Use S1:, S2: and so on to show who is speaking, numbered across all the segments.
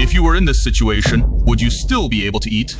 S1: If you were in this situation, would you still be able to eat?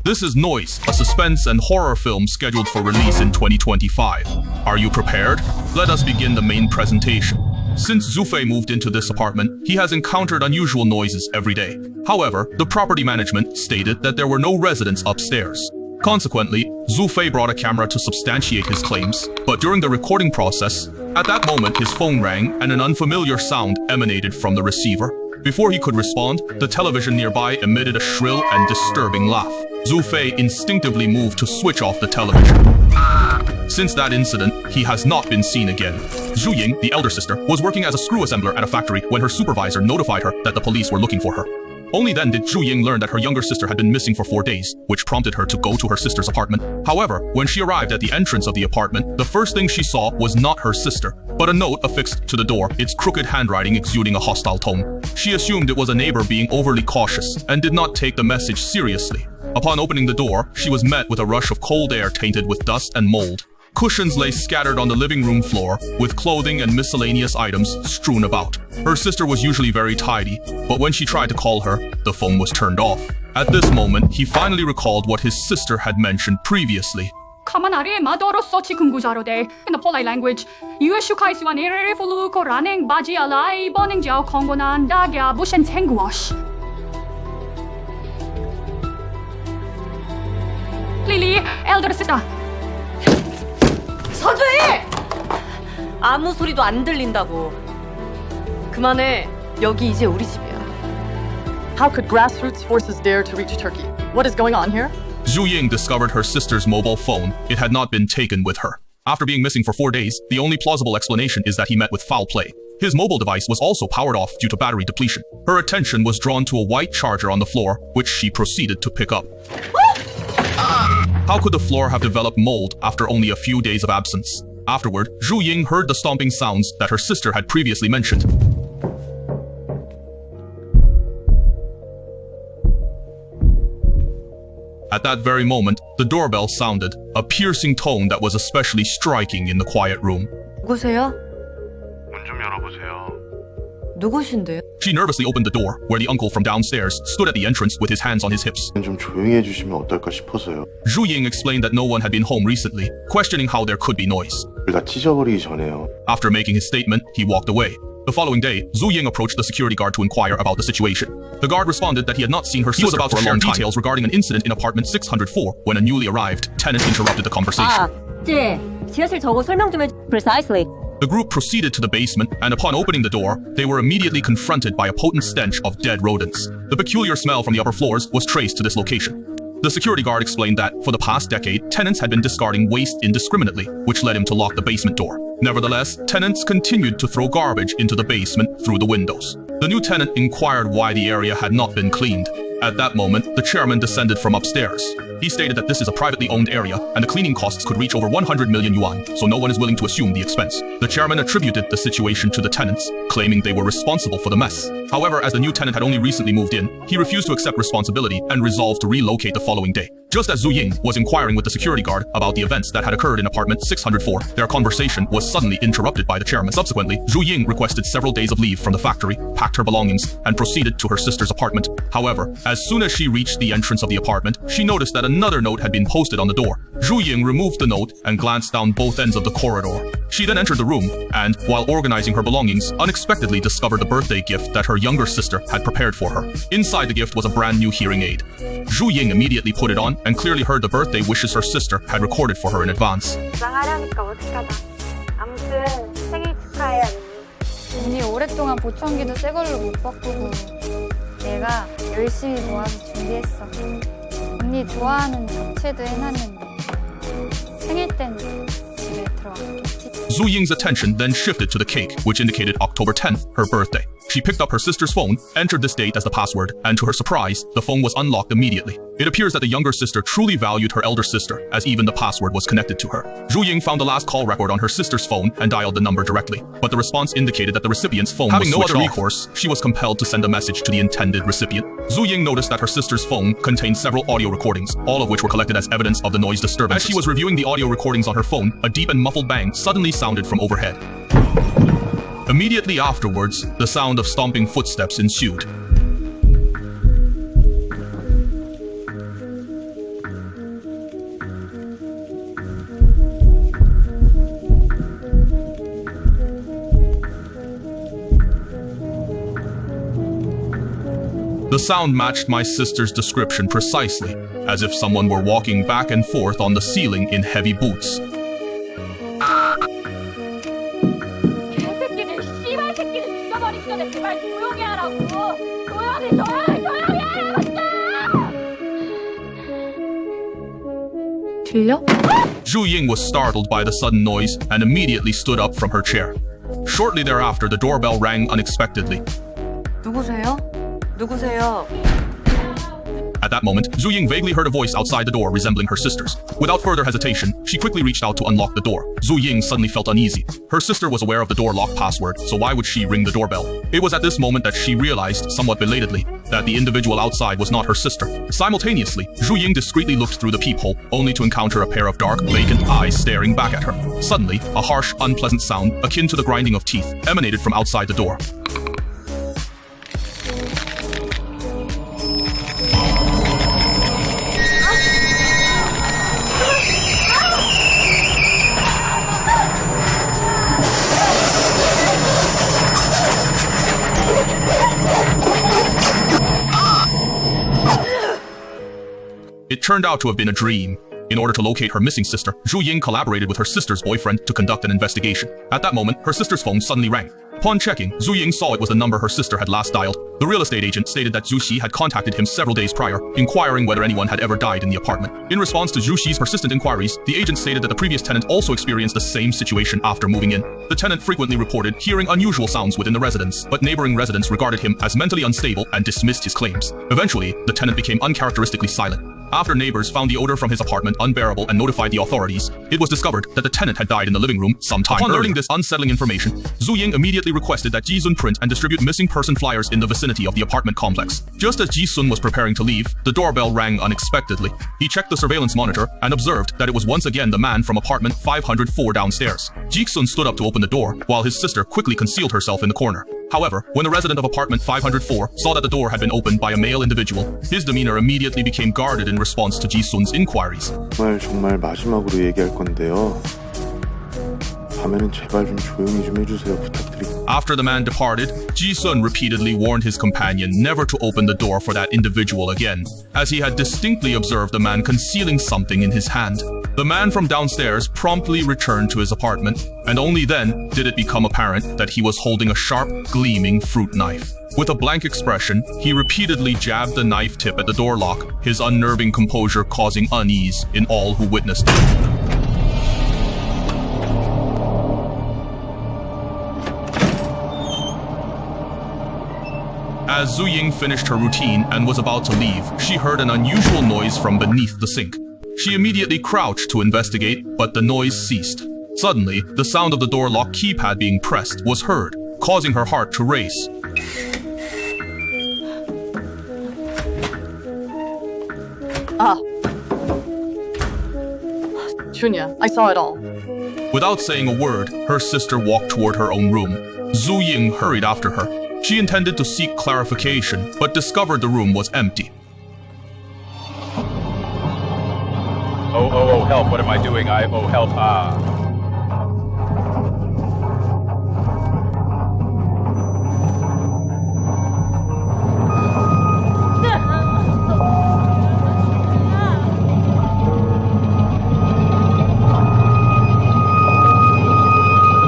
S1: This is Noise, a suspense and horror film scheduled for release in 2025. Are you prepared? Let us begin the main presentation. Since Zufei moved into this apartment, he has encountered unusual noises every day. However, the property management stated that there were no residents upstairs. Consequently, Zufei brought a camera to substantiate his claims, but during the recording process, at that moment his phone rang and an unfamiliar sound emanated from the receiver. Before he could respond, the television nearby emitted a shrill and disturbing laugh. Zufei instinctively moved to switch off the television. Since that incident, he has not been seen again. Zhu Ying, the elder sister, was working as a screw assembler at a factory when her supervisor notified her that the police were looking for her. Only then did Zhu Ying learn that her younger sister had been missing for 4 days, which prompted her to go to her sister's apartment. However, when she arrived at the entrance of the apartment, the first thing she saw was not her sister, but a note affixed to the door, its crooked handwriting exuding a hostile tone. She assumed it was a neighbor being overly cautious and did not take the message seriously. Upon opening the door, she was met with a rush of cold air tainted with dust and mold. Cushions lay scattered on the living room floor, with clothing and miscellaneous items strewn about. Her sister was usually very tidy, but when she tried to call her, the phone was turned off. At this moment, he finally recalled what his sister had mentioned previously.
S2: Kamanari madoro sochi kungujaro in the polite language. Yueshu kaisuan irefulu koraneng baji alai boning jiao kongonan dagya bushen tenguash. Lily, elder sister.
S3: 서주희! 아무 소리도 안 들린다고. 그만해. 여기 이제 우리 집이야.
S4: How could grassroots forces dare to reach Turkey? What is going on here?
S1: Zhu Ying discovered her sister's mobile phone. It had not been taken with her. After being missing for 4 days, the only plausible explanation is that he met with foul play. His mobile device was also powered off due to battery depletion. Her attention was drawn to a white charger on the floor, which she proceeded to pick up. How could the floor have developed mold after only a few days of absence? Afterward, Zhu Ying heard the stomping sounds that her sister had previously mentioned. At that very moment, the doorbell sounded, a piercing tone that was especially striking in the quiet room.
S3: 누구세요?
S5: 문 좀 열어보세요.
S3: 누구신데요?
S1: She nervously opened the door, where the uncle from downstairs stood at the entrance with his hands on his hips.
S5: 좀 조용히 해주시면 어떨까 싶어서요.
S1: Zhu Ying explained that no one had been home recently, questioning how there could be noise.
S5: 다 찢어버리기 전에요.
S1: After making his statement, he walked away. The following day, Zhu Ying approached the security guard to inquire about the situation. The guard responded that he had not seen her sister. He was about to share details regarding an incident in apartment 604 when a newly arrived tenant interrupted the conversation.
S3: 지하실 저거 설명 좀 해. Precisely.
S1: The group proceeded to the basement, and upon opening the door, they were immediately confronted by a potent stench of dead rodents. The peculiar smell from the upper floors was traced to this location. The security guard explained that, for the past decade, tenants had been discarding waste indiscriminately, which led him to lock the basement door. Nevertheless, tenants continued to throw garbage into the basement through the windows. The new tenant inquired why the area had not been cleaned. At that moment, the chairman descended from upstairs. He stated that this is a privately owned area, and the cleaning costs could reach over 100 million yuan, so no one is willing to assume the expense. The chairman attributed the situation to the tenants, claiming they were responsible for the mess. However, as the new tenant had only recently moved in, he refused to accept responsibility and resolved to relocate the following day. Just as Zhu Ying was inquiring with the security guard about the events that had occurred in apartment 604, their conversation was suddenly interrupted by the chairman. Subsequently, Zhu Ying requested several days of leave from the factory, packed her belongings, and proceeded to her sister's apartment. However, as soon as she reached the entrance of the apartment, she noticed that another note had been posted on the door. Zhu Ying removed the note and glanced down both ends of the corridor. She then entered the room and, while organizing her belongings, unexpectedly discovered the birthday gift that her younger sister had prepared for her. Inside the gift was a brand new hearing aid. Zhu Ying immediately put it on and clearly heard the birthday wishes her sister had recorded for her in advance.
S6: 하려니까 어떡하나. 아무튼 생일 축하해 언니. 언니 오랫동안 보청기도 새 걸로 못 바꾸고 내가 열심히 모아서 준비했어. 언니 좋아하는 잡채도 해놨는데 생일 때는 집에 들어왔겠지.
S1: Zhu Ying's attention then shifted to the cake, which indicated October 10th, her birthday. She picked up her sister's phone, entered this date as the password, and to her surprise, the phone was unlocked immediately. It appears that the younger sister truly valued her elder sister, as even the password was connected to her. Zhu Ying found the last call record on her sister's phone and dialed the number directly, but the response indicated that the recipient's phone was switched off. Having no other recourse, she was compelled to send a message to the intended recipient. Zhu Ying noticed that her sister's phone contained several audio recordings, all of which were collected as evidence of the noise disturbance. As she was reviewing the audio recordings on her phone, a deep and muffled bang suddenly sounded from overhead. Immediately afterwards, the sound of stomping footsteps ensued. The sound matched my sister's description precisely, as if someone were walking back and forth on the ceiling in heavy boots.
S2: 개새끼들, 씨발 새끼들 죽여버리기 전에 제발 조용히 하라고. 조용히 하라고. 들려?
S1: Zhu Ying was startled by the sudden noise and immediately stood up from her chair. Shortly thereafter, the doorbell rang unexpectedly.
S3: 누구세요? 누구세요?
S1: At that moment, Zhu Ying vaguely heard a voice outside the door resembling her sister's. Without further hesitation, she quickly reached out to unlock the door. Zhu Ying suddenly felt uneasy. Her sister was aware of the door lock password, so why would she ring the doorbell? It was at this moment that she realized, somewhat belatedly, that the individual outside was not her sister. Simultaneously, Zhu Ying discreetly looked through the peephole, only to encounter a pair of dark, vacant eyes staring back at her. Suddenly, a harsh, unpleasant sound, akin to the grinding of teeth, emanated from outside the door. It turned out to have been a dream. In order to locate her missing sister, Zhu Ying collaborated with her sister's boyfriend to conduct an investigation. At that moment, her sister's phone suddenly rang. Upon checking, Zhu Ying saw it was the number her sister had last dialed. The real estate agent stated that Zhu Xi had contacted him several days prior, inquiring whether anyone had ever died in the apartment. In response to Zhu Xi's persistent inquiries, the agent stated that the previous tenant also experienced the same situation after moving in. The tenant frequently reported hearing unusual sounds within the residence, but neighboring residents regarded him as mentally unstable and dismissed his claims. Eventually, the tenant became uncharacteristically silent. After neighbors found the odor from his apartment unbearable and notified the authorities, it was discovered that the tenant had died in the living room sometime earlier. Upon learning this unsettling information, Zhu Ying immediately requested that Ji Sun print and distribute missing person flyers in the vicinity of the apartment complex. Just as Ji Sun was preparing to leave, the doorbell rang unexpectedly. He checked the surveillance monitor and observed that it was once again the man from apartment 504 downstairs. Ji Sun stood up to open the door, while his sister quickly concealed herself in the corner. However, when the resident of apartment 504 saw that the door had been opened by a male individual, his demeanor immediately became guarded in response to Ji-sun's inquiries.
S5: 정말 마지막으로 얘기할 건데요. 밤에는 제발 좀 조용히 좀 해주세요. 부탁드립니다.
S1: After the man departed, Ji-sun repeatedly warned his companion never to open the door for that individual again, as he had distinctly observed the man concealing something in his hand. The man from downstairs promptly returned to his apartment, and only then did it become apparent that he was holding a sharp, gleaming fruit knife. With a blank expression, he repeatedly jabbed the knife tip at the door lock, his unnerving composure causing unease in all who witnessed it. As Zhu Ying finished her routine and was about to leave, she heard an unusual noise from beneath the sink. She immediately crouched to investigate, but the noise ceased. Suddenly, the sound of the door lock keypad being pressed was heard, causing her heart to race.
S4: Junya, I saw it all.
S1: Without saying a word, her sister walked toward her own room. Zhu Ying hurried after her. She intended to seek clarification, but discovered the room was empty.
S7: Oh, help, what am I doing? Help,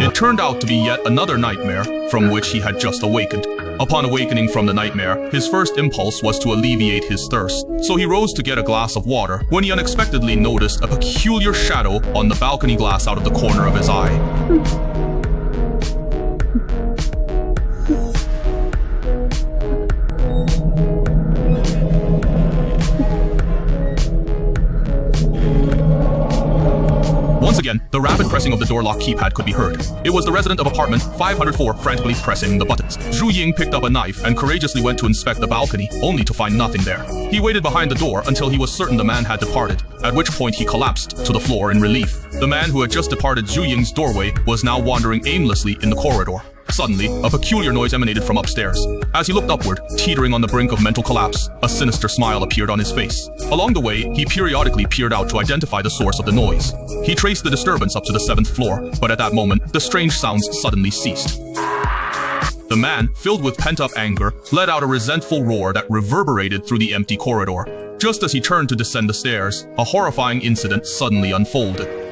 S1: It turned out to be yet another nightmare from which he had just awakened. Upon awakening from the nightmare, his first impulse was to alleviate his thirst, so he rose to get a glass of water when he unexpectedly noticed a peculiar shadow on the balcony glass out of the corner of his eye. Once again, the rapid pressing of the door lock keypad could be heard. It was the resident of apartment 504 frantically pressing the buttons. Zhu Ying picked up a knife and courageously went to inspect the balcony, only to find nothing there. He waited behind the door until he was certain the man had departed, at which point he collapsed to the floor in relief. The man who had just departed Zhu Ying's doorway was now wandering aimlessly in the corridor. Suddenly, a peculiar noise emanated from upstairs. As he looked upward, teetering on the brink of mental collapse, a sinister smile appeared on his face. Along the way, he periodically peered out to identify the source of the noise. He traced the disturbance up to the 7th floor, but at that moment, the strange sounds suddenly ceased. The man, filled with pent-up anger, let out a resentful roar that reverberated through the empty corridor. Just as he turned to descend the stairs, a horrifying incident suddenly unfolded.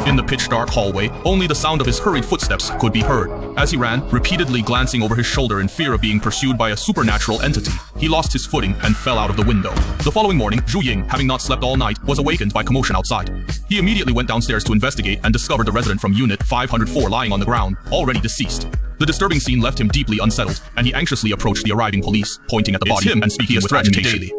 S1: In the pitch-dark hallway, only the sound of his hurried footsteps could be heard. As he ran, repeatedly glancing over his shoulder in fear of being pursued by a supernatural entity, he lost his footing and fell out of the window. The following morning, Zhu Ying, having not slept all night, was awakened by commotion outside. He immediately went downstairs to investigate and discovered the resident from Unit 504 lying on the ground, already deceased. The disturbing scene left him deeply unsettled, and he anxiously approached the arriving police, pointing at the body and speaking with agitation.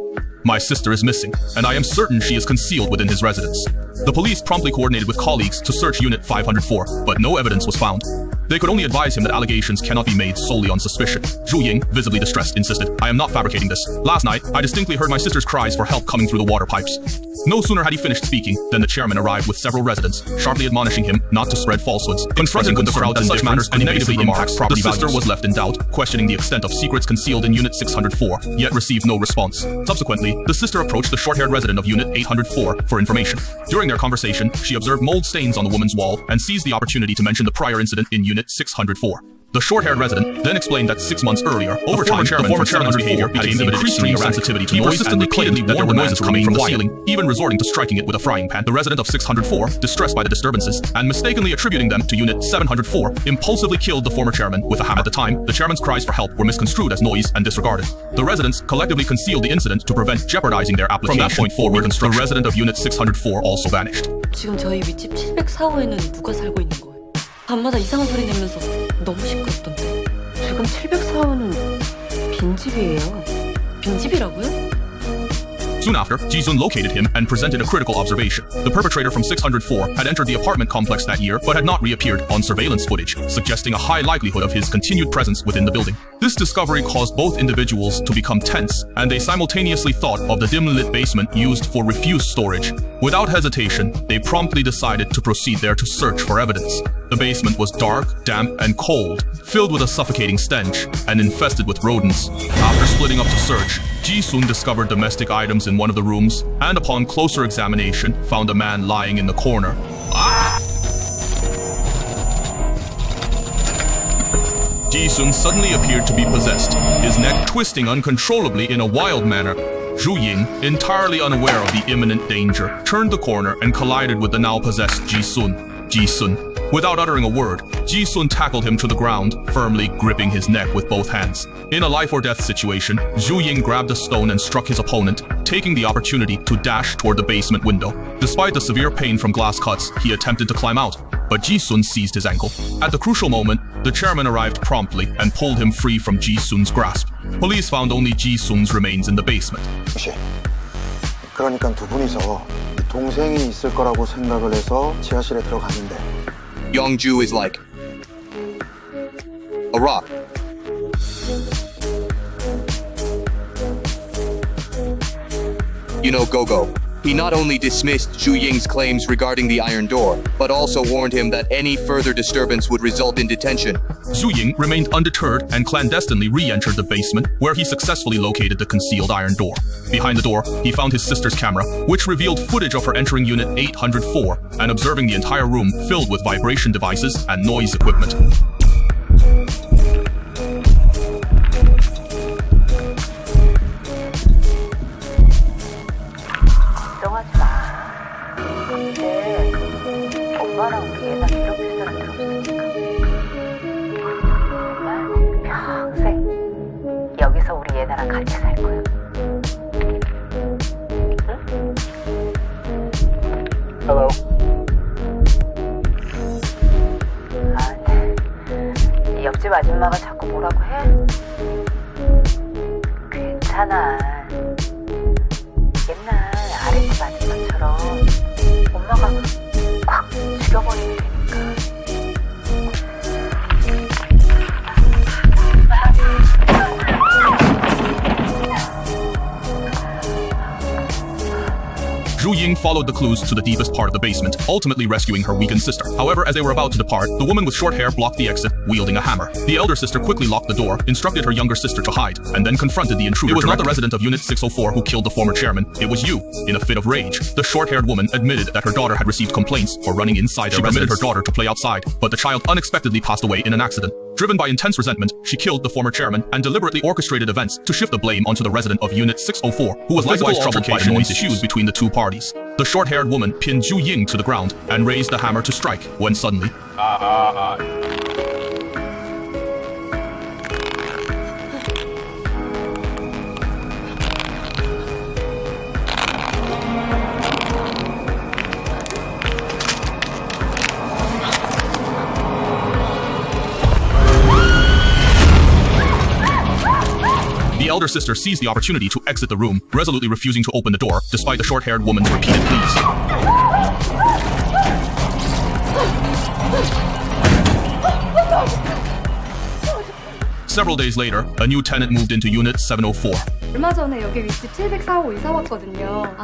S1: My sister is missing, and I am certain she is concealed within his residence. The police promptly coordinated with colleagues to search Unit 504, but no evidence was found. They could only advise him that allegations cannot be made solely on suspicion. Zhu Ying, visibly distressed, insisted, I am not fabricating this. Last night, I distinctly heard my sister's cries for help coming through the water pipes. No sooner had he finished speaking than the chairman arrived with several residents, sharply admonishing him not to spread falsehoods. Confronted with the crowd that such matters negatively impact property values, the sister was left in doubt, questioning the extent of secrets concealed in Unit 604, yet received no response. Subsequently, the sister approached the short-haired resident of Unit 804 for information. During their conversation, she observed mold stains on the woman's wall and seized the opportunity to mention the prior incident in Unit 604. The short-haired resident then explained that 6 months earlier, over time, the former chairman's behavior had exhibited extreme sensitivity to noise and repeatedly warned there were noises coming from the ceiling, even resorting to striking it with a frying pan. The resident of 604, distressed by the disturbances and mistakenly attributing them to Unit 704, impulsively killed the former chairman with a hammer. At the time, the chairman's cries for help were misconstrued as noise and disregarded. The residents collectively concealed the incident to prevent jeopardizing their application. From that point forward, the resident of Unit 604 also vanished.
S3: 지금 저희 윗집 704호에는 누가 살고 있는 거예요? 밤마다 이상한 소리 내면서 너무 시끄럽던데. 지금 704호는 빈집이에요. 빈집이라고요?
S1: Soon after, Ji-sun located him and presented a critical observation. The perpetrator from 604 had entered the apartment complex that year but had not reappeared on surveillance footage, suggesting a high likelihood of his continued presence within the building. This discovery caused both individuals to become tense, and they simultaneously thought of the dim-lit basement used for refuse storage. Without hesitation, they promptly decided to proceed there to search for evidence. The basement was dark, damp, and cold, filled with a suffocating stench, and infested with rodents. After splitting up to search, Ji-sun discovered domestic items in one of the rooms, and upon closer examination, found a man lying in the corner. Ji-sun suddenly appeared to be possessed, his neck twisting uncontrollably in a wild manner. Zhu Ying, entirely unaware of the imminent danger, turned the corner and collided with the now possessed Ji-sun. Without uttering a word, Ji-sun tackled him to the ground, firmly gripping his neck with both hands. In a life-or-death situation, Zhu Ying grabbed a stone and struck his opponent, taking the opportunity to dash toward the basement window. Despite the severe pain from glass cuts, he attempted to climb out, but Ji-sun seized his ankle. At the crucial moment, the chairman arrived promptly and pulled him free from Ji-sun's grasp. Police found only Ji-sun's remains in the basement.
S8: 그러니까 두 분이서 동생이 있을 거라고 생각을 해서 지하실에 들어갔는데
S9: Youngju is like a rock. You know Gogo. He not only dismissed Zhu Ying's claims regarding the iron door, but also warned him that any further disturbance would result in detention.
S1: Zhu Ying remained undeterred and clandestinely re-entered the basement, where he successfully located the concealed iron door. Behind the door, he found his sister's camera, which revealed footage of her entering Unit 804 and observing the entire room filled with vibration devices and noise equipment.
S10: 엄마랑 우리 예나 괴롭힐 사람들 없으니까 정말 평생 여기서 우리 예나랑 같이 살 거야. 응?
S8: Hello.
S10: 아, 옆집 아줌마가 자꾸 뭐라고 해? 괜찮아. 옛날 아래
S1: followed the clues to the deepest part of the basement, ultimately rescuing her weakened sister. However, as they were about to depart, the woman with short hair blocked the exit, wielding a hammer. The elder sister quickly locked the door, instructed her younger sister to hide, and then confronted the intruder. It was not the resident of Unit 604 who killed the former chairman, it was you. In a fit of rage, the short-haired woman admitted that her daughter had received complaints for running inside their residence. She permitted her daughter to play outside, but the child unexpectedly passed away in an accident. Driven by intense resentment, she killed the former chairman and deliberately orchestrated events to shift the blame onto the resident of Unit 604, who was likewise troubled by the noise issues between the two parties. The short-haired woman pinned Zhu Ying to the ground and raised the hammer to strike, when suddenly... The elder sister seized the opportunity to exit the room, resolutely refusing to open the door, despite the short-haired woman's repeated pleas. Several days later, a new tenant moved into Unit 704.
S6: 얼마 전에 여기 윗집 704호 이사 왔거든요.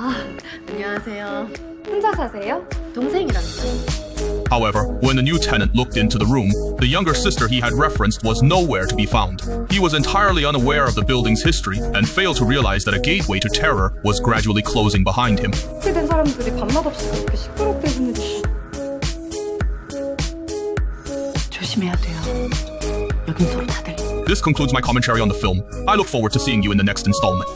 S3: 안녕하세요.
S6: 혼자 사세요?
S3: 동생이랍니다.
S1: However, when the new tenant looked into the room, the younger sister he had referenced was nowhere to be found. He was entirely unaware of the building's history and failed to realize that a gateway to terror was gradually closing behind him.
S6: 어떻게 된 사람들이 밤낮 없이 그렇게 시끄럽게 해주는지.
S3: 조심해야 돼요. 여긴 서로 다 들려.
S1: This concludes my commentary on the film. I look forward to seeing you in the next installment.